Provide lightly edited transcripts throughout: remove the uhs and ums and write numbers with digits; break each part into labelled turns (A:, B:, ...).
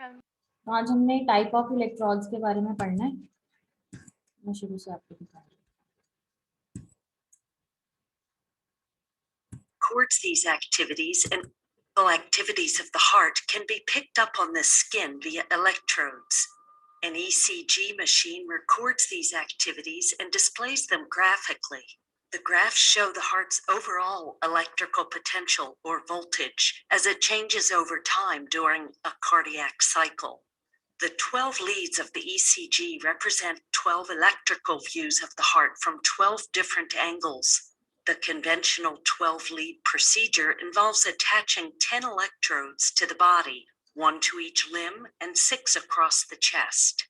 A: तो आज हमने टाइप ऑफ इलेक्ट्रोड्स के बारे में पढ़ना है। मैं शुरू से आपको बता रही हूँ।
B: Records these activities, and activities of the heart can be picked up on the skin via electrodes. An ECG machine records these activities and displays them graphically. The graphs show the heart's overall electrical potential or voltage as it changes over time during a cardiac cycle. The 12 leads of the ECG represent 12 electrical views of the heart from 12 different angles. The conventional 12-lead procedure involves attaching 10 electrodes to the body, 1 to each limb and 6 across the chest.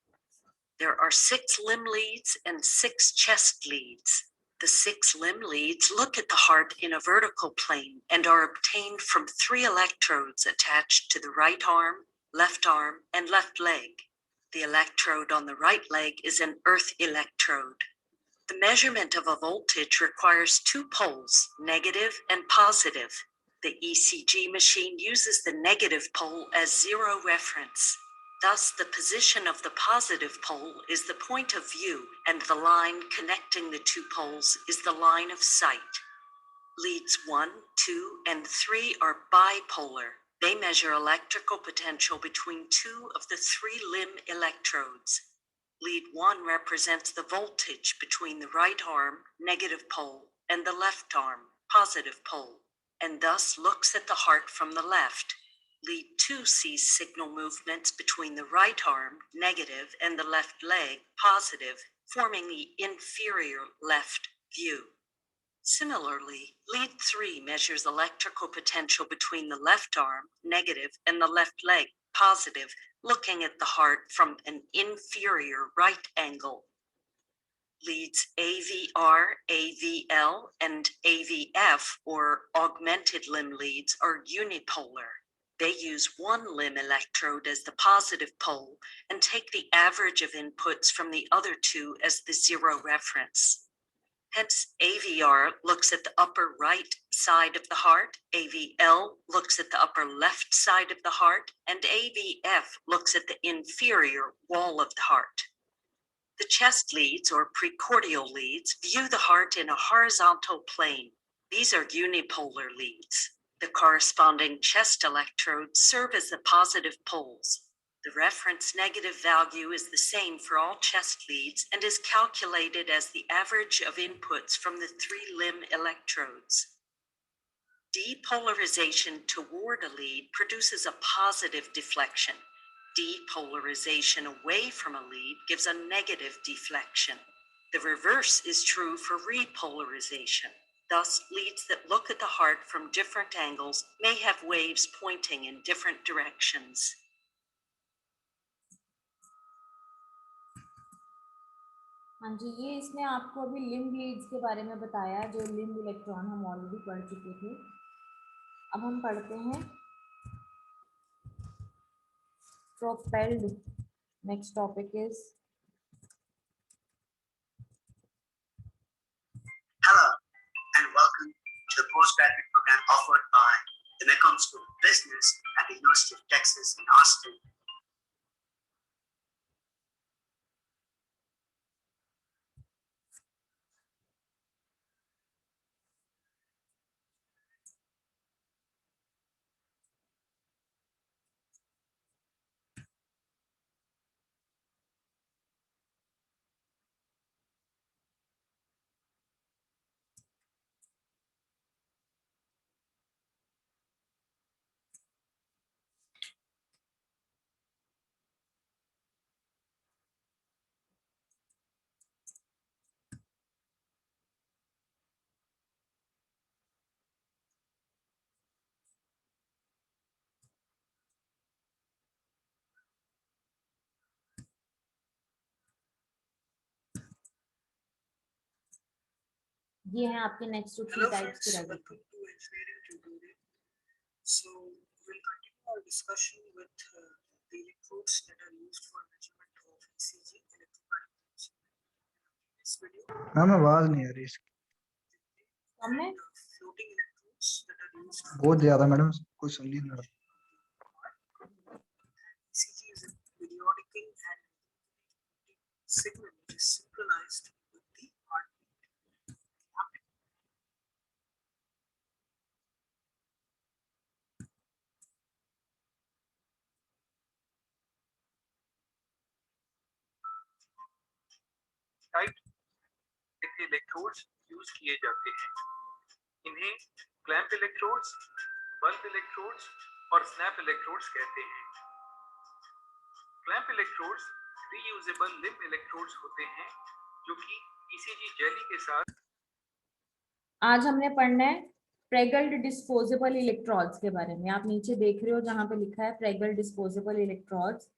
B: There are 6 limb leads and 6 chest leads. The 6 limb leads look at the heart in a vertical plane and are obtained from 3 electrodes attached to the right arm, and left leg. The electrode on the right leg is an earth electrode. The measurement of a voltage requires 2 poles, negative and positive. The ECG machine uses the negative pole as zero reference. Thus, the position of the positive pole is the point of view, and the line connecting the 2 poles is the line of sight. Leads 1, 2, and 3 are bipolar. They measure electrical potential between 2 of the 3 limb electrodes. Lead 1 represents the voltage between the right arm, negative pole, and the left arm, positive pole, and thus looks at the heart from the left. Lead 2 sees signal movements between the right arm, negative, and the left leg, positive, forming the inferior left view. Similarly, lead 3 measures electrical potential between the left arm, negative, and the left leg, positive, looking at the heart from an inferior right angle. Leads AVR, AVL, and AVF, or augmented limb leads, are unipolar. They use 1 limb electrode as the positive pole and take the average of inputs from the other 2 as the zero reference. Hence, AVR looks at the upper right side of the heart, AVL looks at the upper left side of the heart, and AVF looks at the inferior wall of the heart. The chest leads, or precordial leads, view the heart in a horizontal plane. These are unipolar leads. The corresponding chest electrodes serve as the positive poles. The reference negative value is the same for all chest leads and is calculated as the average of inputs from the 3 limb electrodes. Depolarization toward a lead produces a positive deflection. Depolarization away from a lead gives a negative deflection. The reverse is true for repolarization. Thus, leads that look at the heart from different angles may have waves pointing in different directions.
A: हाँ जी, ये इसने आपको अभी limb Leeds के बारे में बताया, जो लिम्ब इलेक्ट्रॉन हम ऑलरेडी पढ़ चुके थे। अब हम पढ़ते हैं propelled. Next topic is
C: Hello and welcome to the postgraduate program offered by the Mekong School of Business at the University of Texas in Austin.
A: ये है आपके नेक्स्ट टू थ्री टाइप्स की
C: Welcome to engineering tutorial. So we'll continue our discussion with the electrodes that are used for measurement of ECG electrocardiogram. This video.
D: Ma'am आवाज नहीं आ रही इसकी।
C: Floating electrodes that are used.
D: बहुत ज्यादा madam, कोई सुन नहीं रहा।
C: ECG signal which is synchronized with the heartbeat.
D: Type electrodes use किए जाते हैं। इन्हें क्लैंप इलेक्ट्रोड्स, बल्ब इलेक्ट्रोड्स और स्नैप इलेक्ट्रोड्स कहते हैं। Clamp electrodes reusable limb electrodes होते हैं जो कि ईसीजी जेली के साथ।
A: आज हमने पढ़ना है प्रेगल्ड डिस्पोजेबल इलेक्ट्रोड्स के बारे में। आप नीचे देख रहे हो जहां पे लिखा है प्रेगल्ड डिस्पोजेबल इलेक्ट्रोड्स।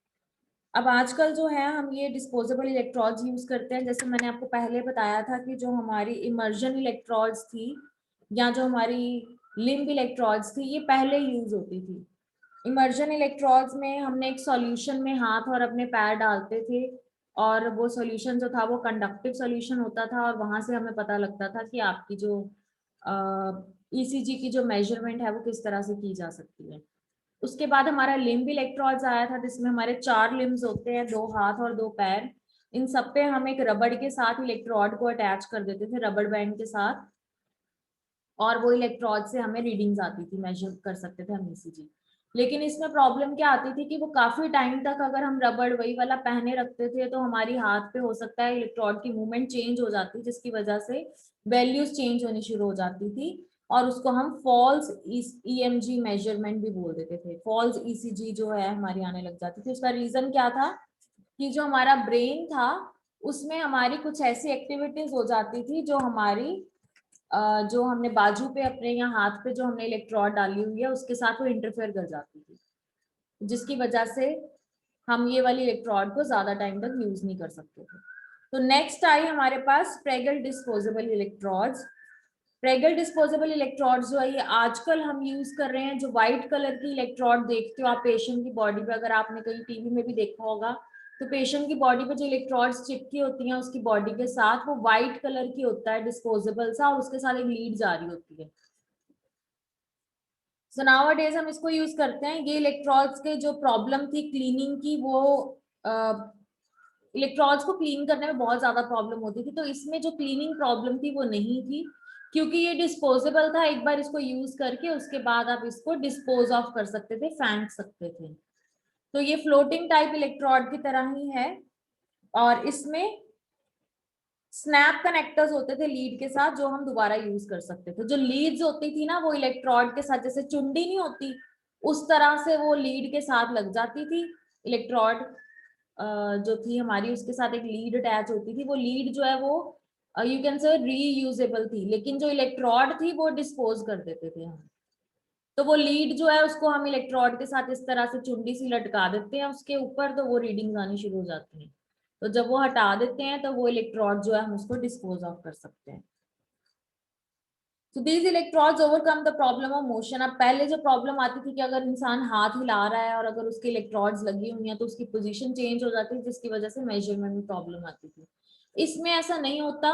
A: अब आजकल जो है हम ये डिस्पोजेबल इलेक्ट्रोड्स यूज करते हैं, जैसे मैंने आपको पहले बताया था कि जो हमारी इमर्जन इलेक्ट्रोड्स थी या जो हमारी लिम्ब इलेक्ट्रोड्स थी ये पहले यूज होती थी। इमर्जन इलेक्ट्रोड्स में हमने एक सॉल्यूशन में हाथ और अपने पैर डालते थे और वो सॉल्यूशन जो था वो कंडक्टिव सॉल्यूशन होता था और वहां से हमें पता लगता था कि आपकी जो ईसीजी की जो मेजरमेंट है वो किस तरह से की जा सकती है। उसके बाद हमारा लिम्ब इलेक्ट्रोड्स आया था जिसमें हमारे 4 लिम्स होते हैं, 2 हाथ और 2 पैर। इन सब पे हम एक रबड़ के साथ इलेक्ट्रोड को अटैच कर देते थे, रबड़ बैंड के साथ, और वो इलेक्ट्रोड से हमें रीडिंग्स आती थी, मेजर कर सकते थे हम ईसीजी। लेकिन इसमें प्रॉब्लम क्या आती थी कि वो काफी टाइम तक अगर हम रबड़ वही वाला पहने रखते थे तो हमारी हाथ पे हो सकता है इलेक्ट्रोड की मूवमेंट चेंज हो जाती, जिसकी वजह से वैल्यूज चेंज होनी शुरू हो जाती थी और उसको हम फॉल्स ईएमजी मेजरमेंट भी बोल देते थे। फॉल्स ईसीजी जो है हमारी आने लग जाती थी। उसका रीजन क्या था कि जो हमारा ब्रेन था उसमें हमारी कुछ ऐसी एक्टिविटीज हो जाती थी जो हमारी जो हमने बाजू पे अपने या हाथ पे जो हमने इलेक्ट्रोड डाली हुई है उसके साथ वो इंटरफेयर कर जाती थी, जिसकी वजह से हम ये वाली इलेक्ट्रोड को ज्यादा टाइम तक यूज नहीं कर सकते थे। तो नेक्स्ट आई हमारे पास Pregl disposable electrodes. Pregl disposable electrodes जो है ये आजकल हम यूज कर रहे हैं। जो व्हाइट कलर की इलेक्ट्रोड देखते हो आप पेशेंट की बॉडी पे, अगर आपने कहीं टीवी में भी देखा होगा तो पेशेंट की बॉडी पे जो इलेक्ट्रोड्स चिपकी होती हैं उसकी बॉडी के साथ, वो व्हाइट कलर की होता है डिस्पोजेबल सा, और उसके साथ एक लीड जा रही होती है। सो नाउअडेज हम इसको यूज करते हैं। ये इलेक्ट्रोड्स के जो प्रॉब्लम थी क्लीनिंग की, वो इलेक्ट्रोड्स को क्लीन करने में बहुत ज्यादा प्रॉब्लम होती थी, तो इसमें जो क्लीनिंग प्रॉब्लम थी वो नहीं थी क्योंकि ये डिस्पोजेबल था। एक बार इसको यूज करके उसके बाद आप इसको डिस्पोज ऑफ कर सकते थे, फेंक सकते थे। तो ये फ्लोटिंग टाइप इलेक्ट्रोड की तरह ही है और इसमें स्नैप कनेक्टर्स होते थे लीड के साथ जो हम दोबारा यूज कर सकते थे। जो लीड्स होती थी ना वो इलेक्ट्रोड के साथ, जैसे चुंडी नहीं होती उस तरह से वो लीड के साथ लग जाती थी। इलेक्ट्रोड जो थी हमारी उसके साथ एक लीड अटैच होती थी। वो लीड जो है वो यू कैन से रीयूजेबल थी, लेकिन जो इलेक्ट्रोड थी वो डिस्पोज कर देते थे हम। तो वो लीड जो है उसको हम इलेक्ट्रोड के साथ इस तरह से चुंडी सी लटका देते हैं उसके ऊपर, तो वो रीडिंग आनी शुरू हो जाती है। तो जब वो हटा देते हैं तो वो इलेक्ट्रोड जो है हम उसको डिस्पोज ऑफ कर सकते हैं। So these electrodes overcome the problem of motion। अब पहले जो प्रॉब्लम आती थी कि अगर इंसान हाथ हिला रहा है और अगर उसके इलेक्ट्रोड्स लगी हुई हैं तो उसकी पोजीशन चेंज हो जाती है, जिसकी वजह से मेजरमेंट में प्रॉब्लम आती थी। इसमें ऐसा नहीं होता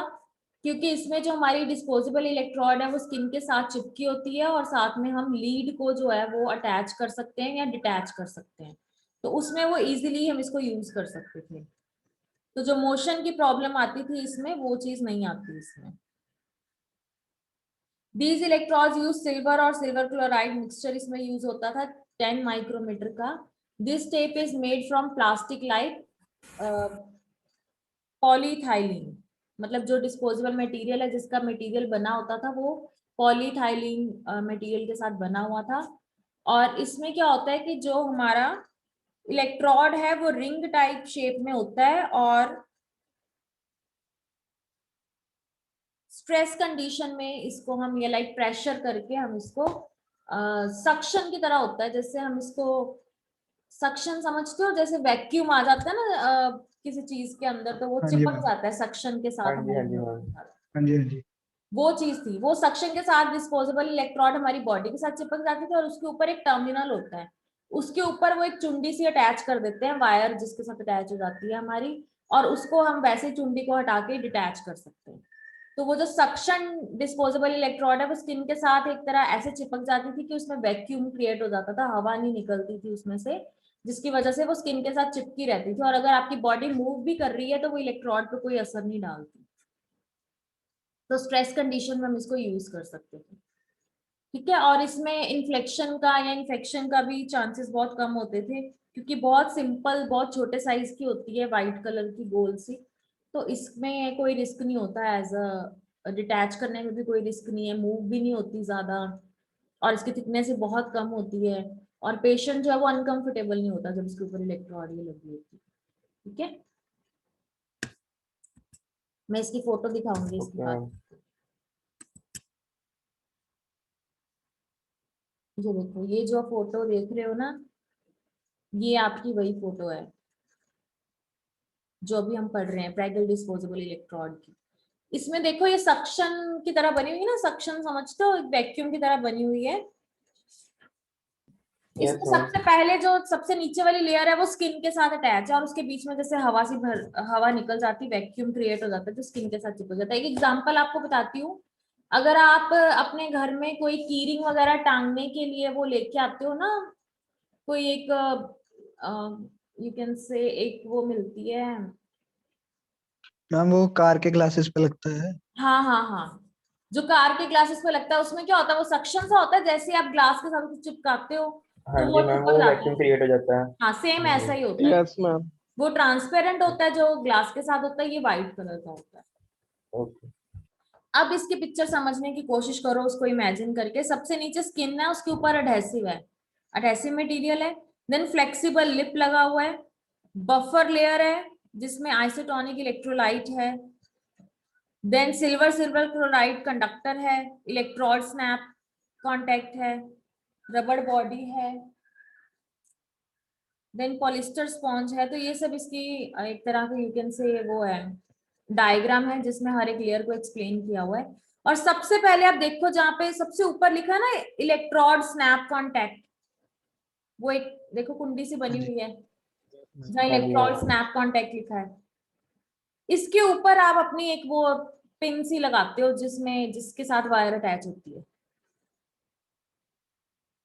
A: क्योंकि इसमें जो हमारी डिस्पोजेबल इलेक्ट्रोड है वो स्किन के साथ चिपकी होती है और साथ में हम लीड को जो है वो अटैच कर सकते हैं या डिटैच कर सकते हैं, तो उसमें वो इजीली हम इसको यूज कर सकते थे। तो जो मोशन की प्रॉब्लम आती थी इसमें वो चीज नहीं आती इसमें। These electrodes use सिल्वर और सिल्वर क्लोराइड मिक्सचर इसमें यूज होता था 10 माइक्रोमीटर का। This tape is made from plastic like polyethylene, मतलब जो डिस्पोजेबल मटेरियल है जिसका मटेरियल बना होता था वो पॉलीथाइलिन मटेरियल के साथ बना हुआ था। और इसमें क्या होता है कि जो हमारा इलेक्ट्रोड है वो रिंग टाइप शेप में होता है और स्ट्रेस कंडीशन में इसको हम ये लाइक प्रेशर करके हम इसको सक्शन की तरह होता है। जैसे हम इसको सक्शन समझते हो, जैसे वैक्यूम आ जाता है ना किसी चीज के अंदर तो वो
E: हाँ जी
A: चिपक
E: मैम।
A: जाता है सक्शन के साथ
E: हाँ जी
A: हमारे
E: हाँ जी
A: body
E: मैम।
A: के साथ।
E: हाँ जी हाँ जी।
A: वो चीज थी, वो सक्शन के साथ डिस्पोजेबल इलेक्ट्रोड हमारी बॉडी के साथ चिपक जाती थी और उसके ऊपर एक टर्मिनल होता है, उसके ऊपर वो एक चुंडी सी अटैच कर देते हैं, वायर जिसके साथ अटैच हो जाती है हमारी, और उसको हम वैसे चुंडी को हटा के डिटैच कर सकते हैं। तो वो जो सक्शन डिस्पोजेबल इलेक्ट्रोड है वो स्किन के साथ एक तरह ऐसे चिपक जाती थी कि उसमें वैक्यूम क्रिएट हो जाता था, हवा नहीं निकलती थी उसमें से, जिसकी वजह से वो स्किन के साथ चिपकी रहती थी, और अगर आपकी बॉडी मूव भी कर रही है तो वो इलेक्ट्रोड पे कोई असर नहीं डालती। तो स्ट्रेस कंडीशन में हम इसको यूज कर सकते थे, ठीक है। और इसमें इन्फ्लेक्शन का या इन्फेक्शन का भी चांसेस बहुत कम होते थे, क्योंकि बहुत सिंपल, बहुत छोटे साइज की होती है, व्हाइट कलर की गोल सी, तो इसमें कोई रिस्क नहीं होता। एज अ डिटैच करने में भी कोई रिस्क नहीं है, मूव भी नहीं होती ज्यादा, और इसकी थिकनेस भी बहुत कम होती है, और पेशेंट जो है वो अनकंफर्टेबल नहीं होता जब इसके ऊपर इलेक्ट्रोड ये लगी होती है, ठीक है। मैं इसकी फोटो दिखाऊंगी इसके बाद। ये देखो, ये जो फोटो देख रहे हो ना, ये आपकी वही फोटो है जो अभी हम पढ़ रहे हैं, प्रेगल डिस्पोजेबल इलेक्ट्रोड की। इसमें देखो ये सक्शन की तरह बनी हुई है ना, सक्शन समझते हो, एक वैक्यूम की तरह बनी हुई है। इसमें सबसे पहले जो सबसे नीचे वाली लेयर है वो स्किन के साथ अटैच है, और उसके बीच में जैसे हवा निकल जाती, वैक्यूम क्रिएट हो जाता है, तो स्किन के साथ चिपक जाता है। एक एग्जांपल आपको बताती हूँ, अगर आप अपने घर में कोई कीरिंग वगैरह टांगने के लिए वो लेके आते हो ना, कोई एक यू कैन से एक वो मिलती है।
E: मैम वो कार के ग्लासेस पे लगता है।
A: हाँ हाँ हाँ, जो कार के ग्लासेस पे लगता है, उसमें क्या होता है, वो सक्शन सा होता है, जैसे आप ग्लास के साथ कुछ चिपकाते हो
F: हाँ
A: तो
F: जी
A: वो
F: मैम,
A: चिपक
F: वो
A: जाती
F: वैक्यूम
A: है।
F: क्रिएट हो जाता है।
A: हाँ, सेम
F: हाँ
A: ऐसा
F: जी।
A: ही होता है।
E: Yes ma'am.
A: वो ट्रांसपेरेंट होता है जो ग्लास के साथ होता है, ये व्हाइट कलर का होता है।
F: ओके।
A: अब इसकी पिक्चर समझने की कोशिश करो, उसको इमेजिन करके। सबसे नीचे स्किन है, उसके ऊपर अडहेसिव है, अडहेसिव मटेरियल है। देन फ्लेक्सिबल लिप लगा हुआ है, बफर लेयर है जिसमें आइसोटोनिक इलेक्ट्रोलाइट है, then silver silver chloride conductor है, इलेक्ट्रोड स्नैप कांटेक्ट है, रबड़ बॉडी है, देन पॉलिस्टर स्पॉन्ज है। तो ये सब इसकी एक तरह का यू कैन से वो है, डायग्राम है जिसमें हर एक लेयर को एक्सप्लेन किया हुआ है। और सबसे पहले आप देखो जहाँ पे सबसे ऊपर लिखा है ना, इलेक्ट्रोड स्नैप कांटेक्ट, वो एक देखो कुंडी से बनी हुई है जहाँ
F: हाँ जी
A: इलेक्ट्रोड
F: मैम।
A: स्नैप कांटेक्ट लिखा है। इसके ऊपर आप अपनी एक वो पिन सी लगाते हो जिसमें जिसके साथ वायर अटैच होती है।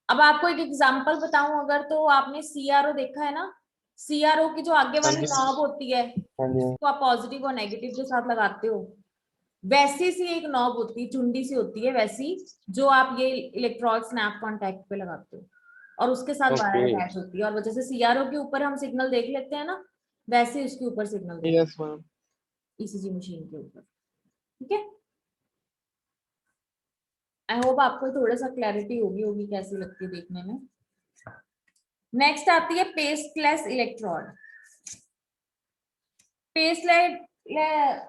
A: अब आपको एक एग्जांपल बताऊं अगर, तो आपने सीआरओ देखा है ना, सीआरओ की जो आगे
F: हाँ
A: वाली
F: जी।
A: नॉब होती है,
F: हाँ जी।
A: तो आप पॉजिटिव और नेगेटिव के साथ लगाते हो, वैसी सी एक नॉब होती है, चुंडी सी होती है वैसी, जो आप ये इलेक्ट्रोड स्नैप कांटेक्ट पे लगाते हो, और उसके साथ वायर
F: ओके।
A: अटैच होती है। और वो जैसे सीआरओ के ऊपर हम सिग्नल देख लेते हैं ना, वैसे उसके ऊपर सिग्नल देख
E: यस मैम।
A: ईसीजी मशीन के ऊपर, ठीक है। आई होप आपको थोड़ा सा क्लैरिटी होगी होगी कैसी लगती है देखने में। नेक्स्ट आती है पेस्टलेस इलेक्ट्रोड।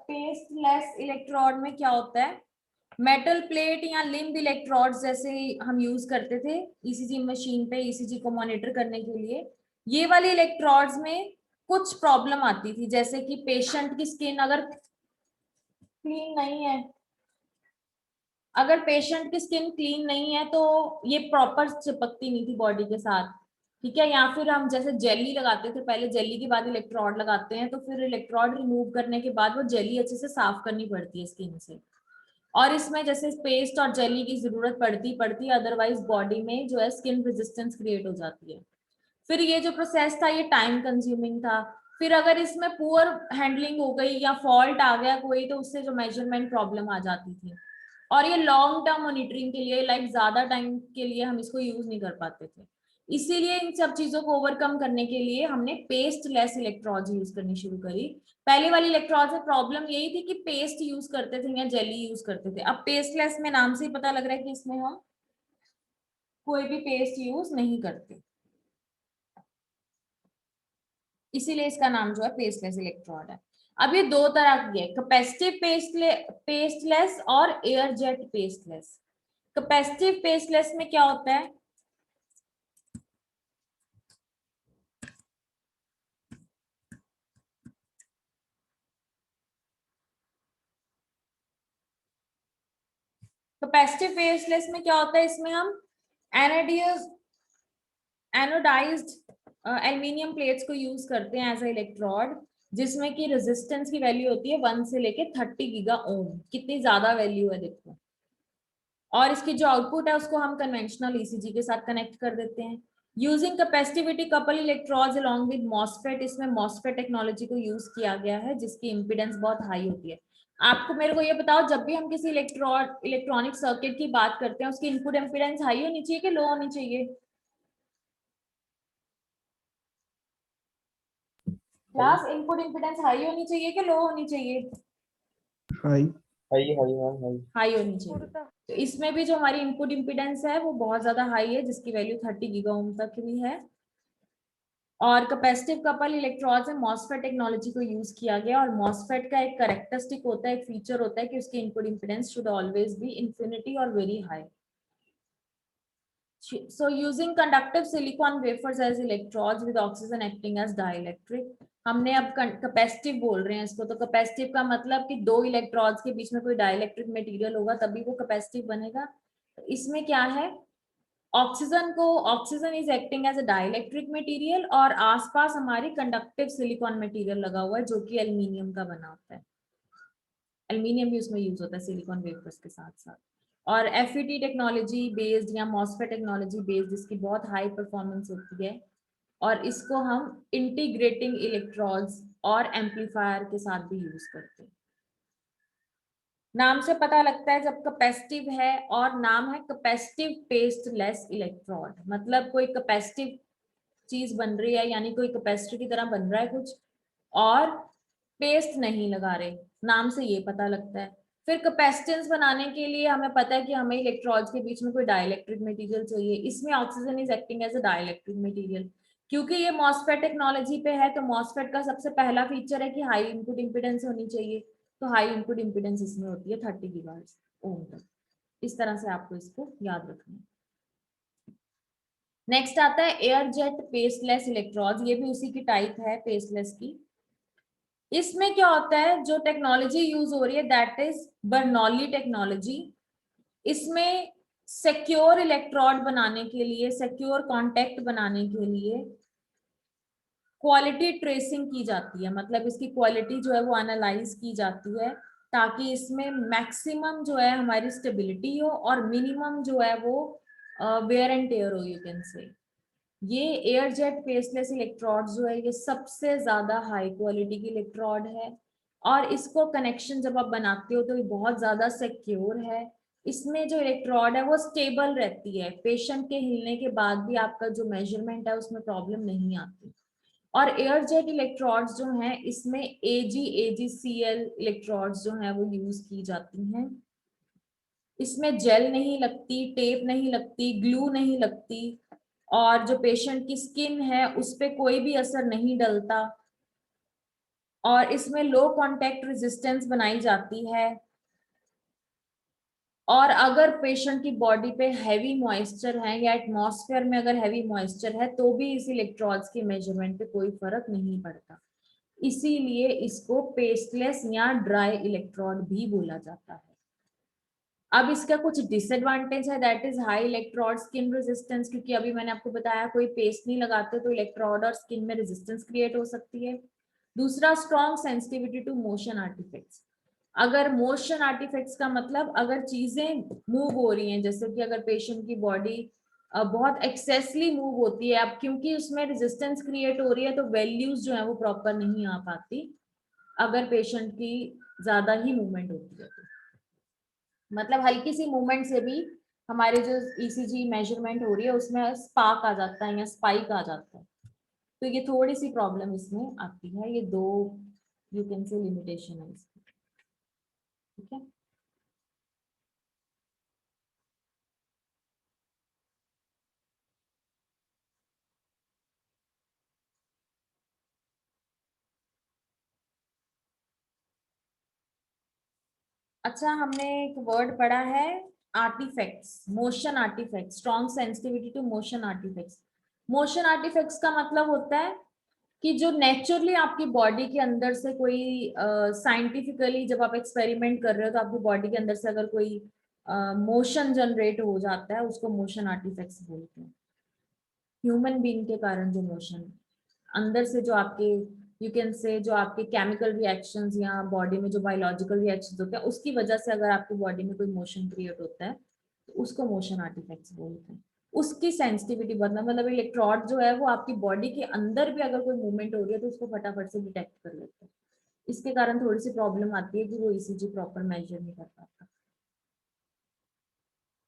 A: पेस्टलेस इलेक्ट्रोड में क्या होता है, मेटल प्लेट या लिम्ब इलेक्ट्रोड्स जैसे हम यूज करते थे ईसीजी मशीन पे, ईसीजी को मॉनिटर करने के लिए, ये वाली इलेक्ट्रोड्स में कुछ प्रॉब्लम आती थी, जैसे कि पेशेंट की स्किन अगर क्लीन नहीं है, अगर पेशेंट की स्किन क्लीन नहीं है तो ये प्रॉपर चिपकती नहीं थी बॉडी के साथ, ठीक है। या फिर हम जैसे जेली लगाते थे पहले, जेली के बाद इलेक्ट्रोड लगाते हैं, तो फिर इलेक्ट्रोड रिमूव करने के बाद वो जेली अच्छे से साफ करनी पड़ती है स्किन से, और इसमें जैसे पेस्ट और जेली की जरूरत पड़ती है, अदरवाइज बॉडी में जो है स्किन रेजिस्टेंस क्रिएट हो जाती है। फिर ये जो प्रोसेस था ये टाइम कंज्यूमिंग था। फिर अगर इसमें पुअर हैंडलिंग हो गई या फॉल्ट आ गया कोई, तो उससे जो मेजरमेंट प्रॉब्लम आ जाती थी, और ये लॉन्ग टर्म मॉनिटरिंग के लिए, लाइक ज्यादा टाइम के लिए हम इसको यूज नहीं कर पाते थे। इसीलिए इन सब चीजों को ओवरकम करने के लिए हमने पेस्ट लेस इलेक्ट्रोड्स यूज करनी शुरू करी। पहले वाली इलेक्ट्रोड्स में प्रॉब्लम यही थी कि पेस्ट यूज करते थे या जेली यूज करते थे। अब पेस्ट लेस में नाम से ही पता लग रहा है कि इसमें हम कोई भी पेस्ट यूज नहीं करते, इसीलिए इसका नाम जो है पेस्टलेस इलेक्ट्रोड है। अब ये दो तरह की है, कैपेसिटिव पेस्टलेस और एयर जेट पेस्टलेस। कैपेसिटिव पेस्टलेस में क्या होता है, कैपेसिटिव पेस्टलेस में क्या होता है, इसमें हम एनोडाइज्ड एल्यूमिनियम प्लेट्स को यूज करते हैं एज ए इलेक्ट्रोड, जिसमें की रेजिस्टेंस की वैल्यू होती है 1 से लेके 30 गीगा ओम, कितनी ज्यादा वैल्यू है देखो। और इसकी जो आउटपुट है उसको हम कन्वेंशनल ईसीजी के साथ कनेक्ट कर देते हैं। Using capacitivity couple electrons along with MOSFET, इसमें मॉसफेट टेक्नोलॉजी को यूज किया गया है जिसकी इम्पीडेंस बहुत हाई होती है। आपको मेरे को ये बताओ, जब भी हम किसी इलेक्ट्रॉनिक सर्किट की बात करते हैं उसकी इनपुट इम्पीडेंस हाई होनी चाहिए कि लो होनी चाहिए? क्लास इनपुट इम्पीडेंस हाई होनी चाहिए कि लो होनी चाहिए?
E: High.
F: High high ma'am high.
A: High होनी चाहिए। तो इसमें भी जो हमारी इनपुट इम्पीडेंस है वो बहुत ज्यादा हाई है, जिसकी वैल्यू 30 गीगा ओम तक भी है। और कैपेसिटिव कपल इलेक्ट्रॉन्स में मॉसफेट टेक्नोलॉजी को यूज किया गया, और मॉसफेट का एक कैरेक्टरिस्टिक होता है, एक फीचर होता है कि उसकी input impedance should always be infinity और very high. So using conductive silicon wafers as electrodes with oxygen acting as dielectric, हमने अब कैपेसिटिव बोल रहे हैं इसको, तो कैपेसिटिव का मतलब कि दो इलेक्ट्रॉड्स के बीच में कोई डाइलेक्ट्रिक मटेरियल होगा तभी वो कैपेसिटिव बनेगा। तो इसमें क्या है, oxygen is acting as a dielectric material, और आसपास हमारी कंडक्टिव सिलिकॉन मटेरियल लगा हुआ है जो कि एल्यूमिनियम का बना होता है। एल्यूमिनियम भी उसमें यूज होता है सिलिकॉन वेफर्स के साथ साथ। और FET टेक्नोलॉजी बेस्ड या मॉसफेट टेक्नोलॉजी बेस्ड इसकी बहुत हाई परफॉर्मेंस होती है, और इसको हम इंटीग्रेटिंग इलेक्ट्रोड्स और एम्पलीफायर के साथ भी यूज करते हैं। नाम से पता लगता है जब कैपेसिटिव है, और नाम है कैपेसिटिव पेस्टलेस इलेक्ट्रोड, मतलब कोई कैपेसिटिव चीज बन रही है, यानी कोई कैपेसिटर की तरह बन रहा है कुछ, और पेस्ट नहीं लगा रहे, नाम से ये पता लगता है। फिर कैपेसिटेंस बनाने के लिए हमें पता है कि हमें इलेक्ट्रॉड्स के बीच में कोई डाइलेक्ट्रिक मटेरियल चाहिए, इसमें oxygen is acting as a dielectric material. क्योंकि ये मॉसफेट टेक्नोलॉजी पे है, तो मॉसफेट का सबसे पहला फीचर है कि हाई इनपुट इम्पीडेंस होनी चाहिए, तो हाई इनपुट इम्पीडेंस इसमें होती है 30 गीगा ओम तक। इस तरह से आपको इसको याद रखना है। नेक्स्ट आता है एयर जेट पेस्टलेस इलेक्ट्रोड्स, ये भी उसी की टाइप है पेस्टलेस की। इसमें क्या होता है, जो टेक्नोलॉजी यूज हो रही है दैट इज बर्नौली टेक्नोलॉजी। इसमें सिक्योर इलेक्ट्रोड बनाने के लिए, सिक्योर कांटेक्ट बनाने के लिए क्वालिटी ट्रेसिंग की जाती है, मतलब इसकी क्वालिटी जो है वो एनालाइज की जाती है, ताकि इसमें मैक्सिमम जो है हमारी स्टेबिलिटी हो और मिनिमम जो है वो वेयर एंड टेयर हो, यू कैन से। ये एयर जेट पेस्टलेस इलेक्ट्रोड जो है ये सबसे ज्यादा हाई क्वालिटी की इलेक्ट्रोड है, और इसको कनेक्शन जब आप बनाते हो तो ये बहुत ज्यादा सिक्योर है। इसमें जो इलेक्ट्रोड है वो स्टेबल रहती है, पेशेंट के हिलने के बाद भी आपका जो मेजरमेंट है उसमें प्रॉब्लम नहीं आती। और एयर जेट इलेक्ट्रोड्स जो हैं इसमें AgCl इलेक्ट्रोड्स जो हैं वो यूज की जाती हैं। इसमें जेल नहीं लगती, टेप नहीं लगती, ग्लू नहीं लगती, और जो पेशेंट की स्किन है उस पर कोई भी असर नहीं डलता, और इसमें लो कांटेक्ट रेजिस्टेंस बनाई जाती है। और अगर पेशेंट की बॉडी पे हैवी मॉइस्चर है या एटमॉस्फेयर में अगर हैवी मॉइस्चर है तो भी इस इलेक्ट्रॉड्स के मेजरमेंट पे कोई फर्क नहीं पड़ता, इसीलिए इसको पेस्टलेस या ड्राई इलेक्ट्रोड भी बोला जाता है। अब इसका कुछ डिसएडवांटेज है, that is high electrode skin resistance, क्योंकि अभी मैंने आपको बताया कोई पेस्ट नहीं लगाते तो इलेक्ट्रोड और स्किन में रेजिस्टेंस क्रिएट हो सकती है। दूसरा, strong sensitivity to motion artifacts. अगर मोशन आर्टिफैक्ट्स का मतलब अगर चीजें मूव हो रही हैं, जैसे कि अगर पेशेंट की बॉडी बहुत एक्सेसली मूव होती है, अब क्योंकि उसमें रेजिस्टेंस क्रिएट हो रही है तो वैल्यूज जो है वो प्रॉपर नहीं आ पाती, अगर पेशेंट की ज्यादा ही मूवमेंट होती है तो। मतलब हल्की सी मूवमेंट से भी हमारे जो ECG मेजरमेंट हो रही है उसमें स्पार्क आ जाता है या स्पाइक आ जाता है, तो ये थोड़ी सी प्रॉब्लम इसमें आती है। ये दो यू कैन से लिमिटेशन है इसकी, ठीक है। अच्छा, हमने एक वर्ड पढ़ा है artifacts, motion artifacts, strong sensitivity to motion artifacts. Motion artifacts का मतलब होता है कि जो नेचुरली आपकी बॉडी के अंदर से कोई साइंटिफिकली जब आप एक्सपेरिमेंट कर रहे हो तो आपकी बॉडी के अंदर से अगर कोई मोशन जनरेट हो जाता है उसको मोशन आर्टिफैक्ट्स बोलते हैं। ह्यूमन बीइंग के कारण जो मोशन अंदर से जो आपके यू कैन से जो आपके केमिकल रिएक्शंस या बॉडी में जो बायोलॉजिकल रिएक्शंस होते हैं उसकी वजह से अगर आपकी बॉडी में कोई मोशन क्रिएट होता है तो उसको मोशन आर्टिफैक्ट्स बोलते हैं। उसकी सेंसिटिविटी बढ़ना, मतलब इलेक्ट्रोड जो है वो आपकी बॉडी के अंदर भी अगर कोई मूवमेंट हो रही है तो उसको फटाफट से डिटेक्ट कर लेते हैं। इसके कारण थोड़ी सी प्रॉब्लम आती है कि वो ईसीजी प्रॉपर मेजर नहीं कर पाता।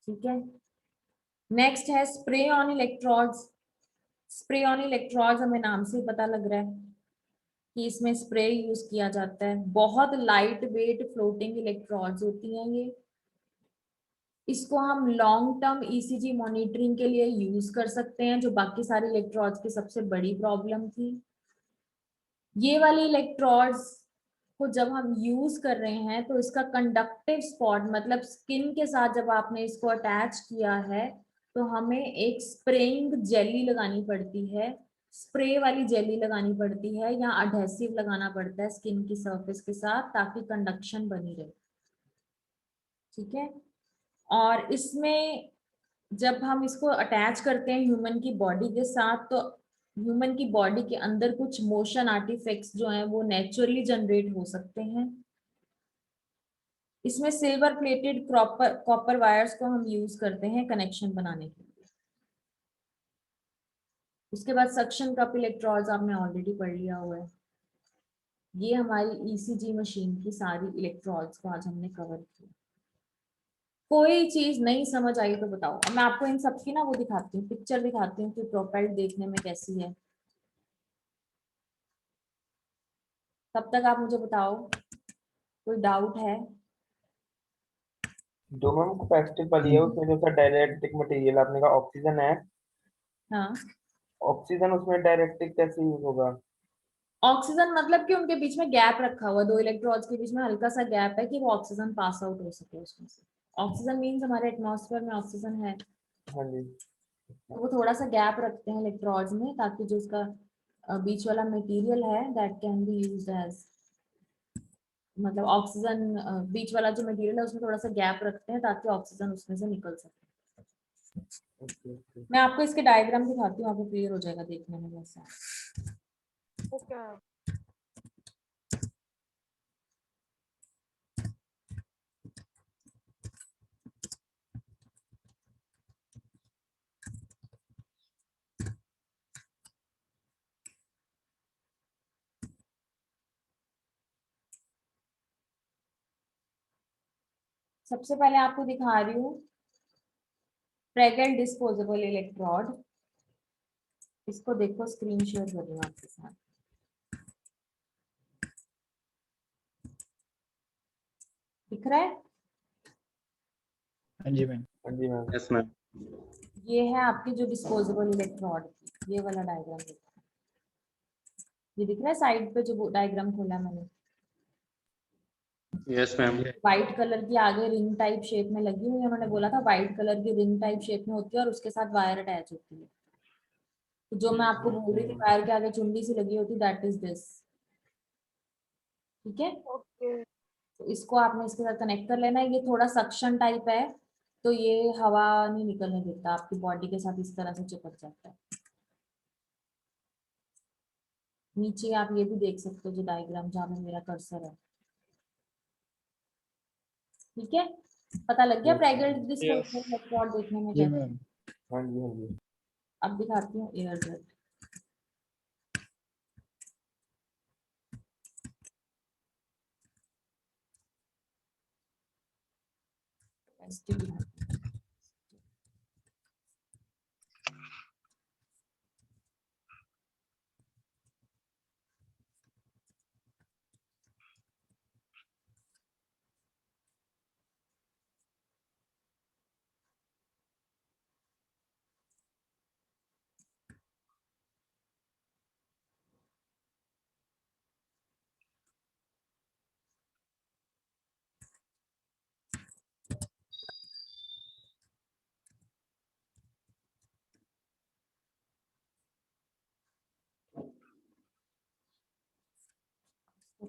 A: ठीक है, नेक्स्ट है spray on electrodes. Spray on electrodes हमें नाम से पता लग रहा है कि इसमें स्प्रे यूज किया जाता है। बहुत लाइट वेट फ्लोटिंग इलेक्ट्रोड्स होती हैं ये। इसको हम लॉन्ग टर्म ईसीजी मॉनिटरिंग के लिए यूज कर सकते हैं, जो बाकी सारे इलेक्ट्रोड्स की सबसे बड़ी प्रॉब्लम थी। ये वाली इलेक्ट्रोड्स को जब हम यूज कर रहे हैं तो इसका कंडक्टिव स्पॉट, मतलब स्किन के साथ जब आपने इसको अटैच किया है तो हमें एक स्प्रेइंग जेली लगानी पड़ती है, स्प्रे वाली जेली लगानी पड़ती है या अडहेसिव लगाना पड़ता है स्किन की सरफेस के साथ, ताकि कंडक्शन बनी रहे। ठीक है, और इसमें जब हम इसको अटैच करते हैं ह्यूमन की बॉडी के साथ तो ह्यूमन की बॉडी के अंदर कुछ मोशन आर्टिफैक्ट्स जो हैं वो नेचुरली जनरेट हो सकते हैं। इसमें सिल्वर प्लेटेड कॉपर वायर्स को हम यूज करते हैं कनेक्शन बनाने के लिए। उसके बाद सक्शन कप इलेक्ट्रोड्स आपने ऑलरेडी पढ़ लिया हुआ है। ये हमारी ईसीजी मशीन की सारी इलेक्ट्रोड्स को आज हमने कवर किया। कोई चीज नहीं समझ आई तो बताओ। अब मैं आपको इन सब की ना वो दिखाती हूँ, पिक्चर दिखाती हूँ कि प्रोफाइल देखने में कैसी है। तब तक आप मुझे बताओ, कोई डाउट है?
F: जो मैम कैपेसिटिव वाली है उसमें जो सा डायरेक्ट्रिक मटेरियल आपने कहा ऑक्सीजन है,
A: हाँ,
F: ऑक्सीजन उसमें डायरेक्ट्रिक कैसे यूज होगा?
A: ऑक्सीजन मतलब कि उनके बीच में गैप रखा हुआ, दो इलेक्ट्रोड्स के बीच में हल्का सा गैप है कि वो ऑक्सीजन पास आउट हो सके उसमें से। ऑक्सीजन मीन्स हमारे एटमॉस्फेयर में ऑक्सीजन है,
F: हाँ जी।
A: तो वो थोड़ा सा गैप रखते हैं इलेक्ट्रोड्स में, ताकि जो उसका बीच वाला मटेरियल है that can be used as, मतलब ऑक्सीजन बीच वाला जो मटेरियल है उसमें थोड़ा सा गैप रखते हैं ताकि ऑक्सीजन उसमें से निकल सके।
F: Okay okay.
A: मैं आपको इसके डायग्राम दिखाती हूँ, आपको क्लियर हो जाएगा देखने में वैसा। सबसे पहले आपको दिखा रही हूँ प्रेगल डिस्पोजेबल इलेक्ट्रोड। इसको देखो, स्क्रीन शेयर कर रही हूँ आपके साथ। दिख रहा है?
E: हाँ जी मैम।
F: हाँ जी मैम।
G: Yes ma'am.
A: ये है आपकी जो डिस्पोजेबल इलेक्ट्रोड, ये वाला डायग्राम देखो। ये दिख रहा है साइड पे जो डायग्राम खोला मैंने?
G: Yes ma'am.
A: व्हाइट कलर की आगे रिंग टाइप शेप में लगी हुई है, मैंने बोला था व्हाइट कलर की रिंग टाइप शेप में होती है और उसके साथ वायर अटैच होती है। तो जो मैं आपको बोल रही थी वायर के आगे चुंडी सी लगी होती, दैट इज दिस। ठीक है, तो इसको आपने इसके साथ कनेक्ट कर लेना है। ये थोड़ा सक्शन टाइप है, तो ये हवा नहीं निकलने देता, आपकी बॉडी के साथ इस तरह से चिपक जाता है। नीचे आप ये भी देख सकते हो जो डायग्राम जहाँ पे मेरा कर्सर है। ठीक है, पता लग गया प्रेगल डिस्पोजेबल इलेक्ट्रोड देखने में
E: जी
A: कैसे?
E: मैम।
F: हाँ जी हाँ जी।
A: अब दिखाती हूँ एयर जेट।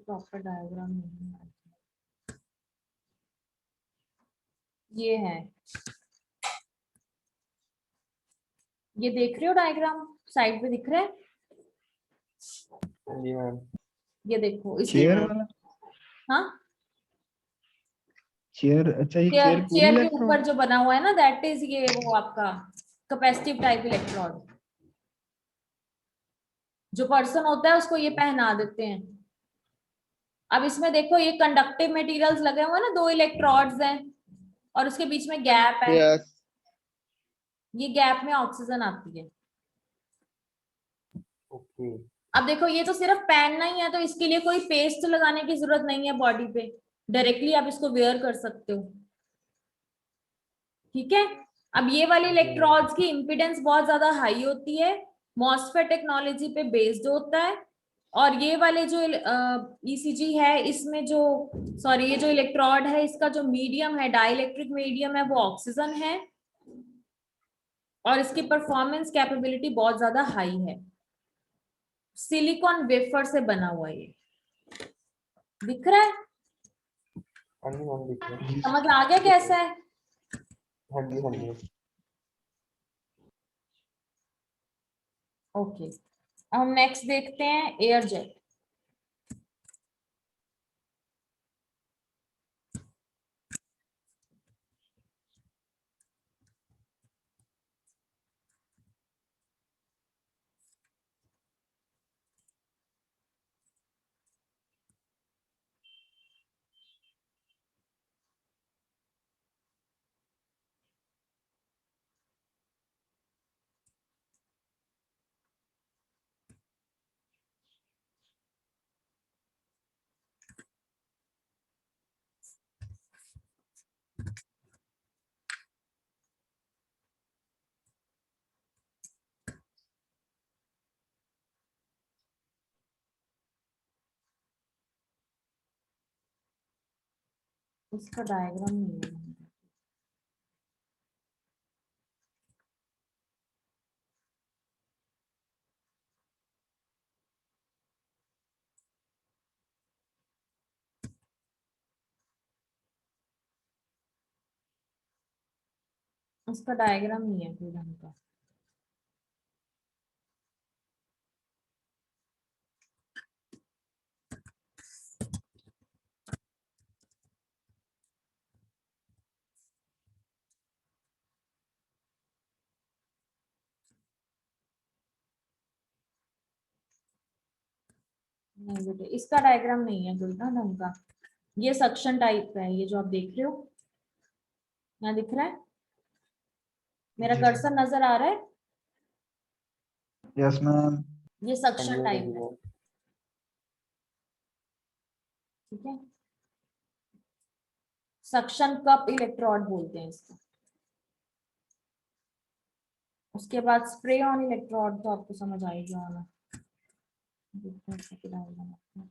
A: प्रॉपर डायग्राम नहीं है। ये है, ये देख रहे हो डायग्राम साइड पे दिख रहा है?
F: हाँ जी मैम।
A: ये देखो इसमें।
E: चेयर वाला?
A: हाँ,
E: चेयर, अच्छा ये
A: चेयर
E: चेयर पूरी
A: चेयर के
E: इलेक्ट्रोड?
A: ऊपर जो बना हुआ है ना, दैट इज ये वो आपका कैपेसिटिव टाइप इलेक्ट्रोड, जो पर्सन होता है उसको ये पहना देते हैं। अब इसमें देखो ये कंडक्टिव मटेरियल्स लगे हुए हैं ना, 2 इलेक्ट्रोड्स हैं और उसके बीच में गैप है।
F: यस
A: ये गैप में ऑक्सीजन आती है।
F: ओके
A: अब देखो ये तो सिर्फ पहनना ही है, तो इसके लिए कोई पेस्ट लगाने की जरूरत नहीं है बॉडी पे, डायरेक्टली आप इसको वेयर कर सकते हो। ठीक है। अब ये वाले इलेक्ट्रोड्स की इम्पीडेंस बहुत ज्यादा हाई होती है, मॉसफेट टेक्नोलॉजी पे बेस्ड होता है। और ये वाले जो ईसीजी है इसमें जो ये जो इलेक्ट्रोड है इसका जो मीडियम है, डाइलेक्ट्रिक मीडियम है, वो ऑक्सीजन है और इसकी परफॉर्मेंस कैपेबिलिटी बहुत ज्यादा हाई है। सिलिकॉन वेफर से बना हुआ है ये, दिख रहा है?
F: हाँ जी हाँ जी
A: समझ आ गया कैसा है?
F: हाँ जी हाँ जी
A: ओके, अब हम नेक्स्ट देखते हैं एयर जेट। इसका डायग्राम नहीं है। इसका डायग्राम नहीं है कोई ढंग का। नहीं बेटे, इसका डायग्राम नहीं है कोई ना ढंग का। ये सक्शन टाइप का है, ये जो आप देख रहे हो, यहाँ दिख रहा है? मेरा
E: जी
A: कर्सर नजर आ रहा है?
E: Yes ma'am.
A: ये
F: हाँ
A: सक्शन
F: जी
A: टाइप है। ठीक है, सक्शन कप इलेक्ट्रोड बोलते हैं इसको। उसके बाद स्प्रे ऑन इलेक्ट्रोड तो आपको समझ आएगा ना। देखते हैं इसका क्या diagram है।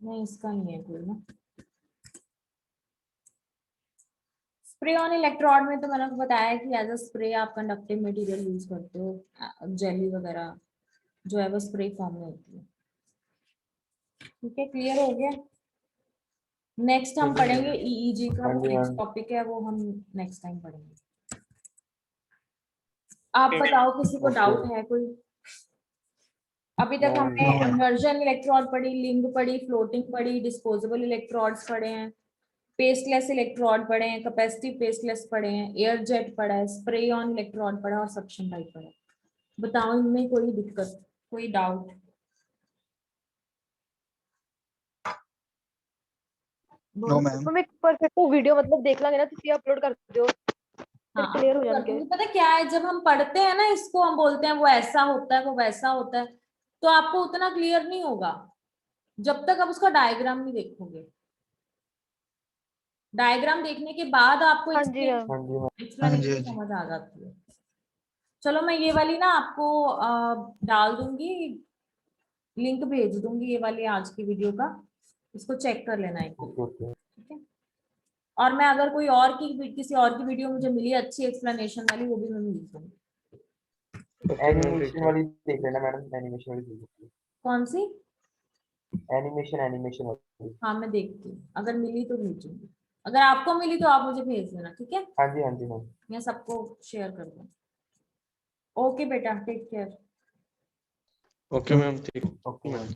A: नहीं इसका नहीं है कोई ना। स्प्रे ऑन इलेक्ट्रोड में तो मैंने आपको बताया कि एज अ स्प्रे आप कंडक्टिव मटेरियल यूज करते हो, जेली वगैरह जो है वो स्प्रे फॉर्म में होती है। ठीक है, क्लियर हो गया? नेक्स्ट हम पढ़ेंगे ईईजी का,
F: हाँ
A: वो
F: जी, हाँ
A: नेक्स्ट
F: जी।
A: टॉपिक है, वो हम नेक्स्ट टाइम पढ़ेंगे। आप बताओ किसी को
F: ओके
A: डाउट है कोई? अभी तक हमने
E: No, ma'am.
A: इमर्जन इलेक्ट्रोड पढ़ी, लिंक पढ़ी, फ्लोटिंग पढ़ी, डिस्पोजेबल इलेक्ट्रोड्स पढ़े हैं, पेस्टलेस इलेक्ट्रोड पढ़े हैं, कैपेसिटिव पेस्टलेस पढ़े हैं, एयर जेट पढ़ा है, स्प्रे ऑन इलेक्ट्रोड पढ़ा और सक्शन टाइप पढ़ा है। बताओ इनमें कोई दिक्कत, कोई डाउट?
E: No, ma'am.
G: तुम एक परफेक्ट वीडियो मतलब देख लांगे ना, तुम अपलोड कर दो फिर
A: हाँ
G: क्लियर हो
A: upload कर
G: जाएंगे।
A: दूंगी। पता क्या है, जब हम पढ़ते हैं ना इसको, हम बोलते हैं वो ऐसा होता है, वो वैसा होता है, तो आपको उतना क्लियर नहीं होगा जब तक आप उसका डायग्राम नहीं देखोगे। डायग्राम देखने के बाद आपको
G: हाँ जी हाँ।
F: हाँ जी हाँ
E: हाँ जी, हाँ
A: एक्सप्लेनेशन
E: जी।
A: समझ आ जाती है। चलो मैं ये वाली ना आपको डाल दूंगी, लिंक भेज दूंगी ये वाली आज की वीडियो का, इसको चेक कर लेना एक बार।
F: ओके ओके
A: ठीक है, और मैं अगर कोई और की किसी और की वीडियो मुझे मिली अच्छी एक्सप्लेनेशन वाली, वो भी मैं भेज दूंगी।
F: एनिमेशन वाली देख लेना मैडम, एनिमेशन वाली देख लेना।
A: कौन सी?
F: एनिमेशन एनिमेशन वाली।
A: हाँ मैं देखती हूँ, अगर मिली तो भेजूंगी, अगर आपको मिली तो आप मुझे भेज देना, ठीक है?
F: हाँ जी मैम।
A: मैं सबको शेयर कर दूँ। ओके बेटा, टेक केयर।
H: ओके मैम, ठीक।
F: Okay ma'am.